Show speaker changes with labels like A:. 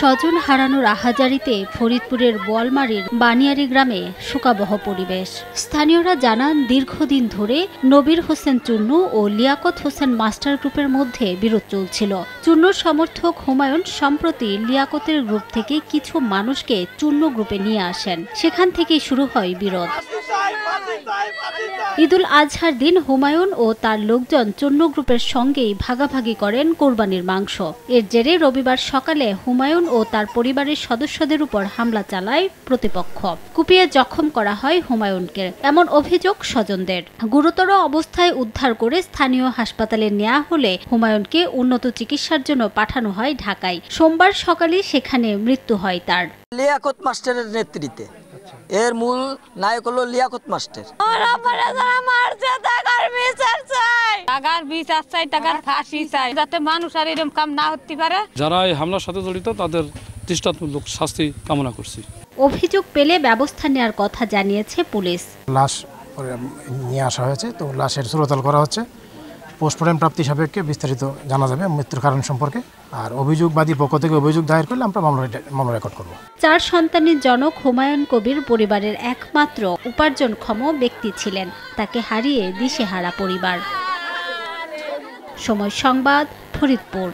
A: স্বজন হারানোর আহাজারিতে ফরিদপুরের বোয়ালমারীর বানিয়ারি গ্রামে শোকাবহ পরিবেশ। স্থানীয়রা জানান, দীর্ঘদিন ধরে নবীর হোসেন চুন্নু ও লিয়াকত হোসেন মাস্টার গ্রুপের মধ্যে বিরোধ চলছিল। চুন্নুর সমর্থক হুমায়ুন সম্প্রতি লিয়াকতের গ্রুপ থেকে কিছু মানুষকে চুন্নু গ্রুপে নিয়ে আসেন। সেখান থেকেই শুরু হয় বিরোধ। ঈদুল আজহার দিন হুমায়ুন ও তার লোকজন চুন্নু গ্রুপের সঙ্গেই ভাগাভাগি করেন কোরবানির মাংস। এর জেরে রবিবার সকালে হুমায়ুন ও তার পরিবারের সদস্যদের উপর হামলা চালায় প্রতিপক্ষ। কুপিয়ে জখম করা হয় হুমায়ুনকে, এমন অভিযোগ স্বজনদের। গুরুতর অবস্থায় উদ্ধার করে স্থানীয় হাসপাতালে নেওয়া হলে হুমায়ুনকে উন্নত চিকিৎসার জন্য পাঠানো হয় ঢাকায়। সোমবার সকালে সেখানে মৃত্যু হয় তার।
B: লিয়াকত মাস্টারের নেতৃত্বে এর মূল নায়ক হলো লিয়াকত মাস্টার।
C: যাতে মানুষ আর এরকম কাম না হতে পারে।
D: যারা এই হামলার সাথে জড়িত তাদের দৃষ্টান্তমূলক শাস্তি কামনা করছি।
A: অভিযোগ পেলে ব্যবস্থা নেওয়ার কথা জানিয়েছে পুলিশ।
E: লাশ নিয়ে আসা হয়েছে, তো লাশের সুরতল করা হচ্ছে। পোস্টমর্টম প্রাপ্তি সাপেক্ষে বিস্তারিত জানা যাবে মৃত্যুর কারণ সম্পর্কে। আর অভিযোগবাদী পক্ষ থেকে অভিযোগ দায়ের করলে আমরা মামলা রেকর্ড করব।
A: 4 সন্তানের জনক হুমায়ুন কবির পরিবারের একমাত্র উপার্জনক্ষম ব্যক্তি ছিলেন। তাকে হারিয়ে দিশেহারা পরিবার। সময় সংবাদ, ফরিদপুর।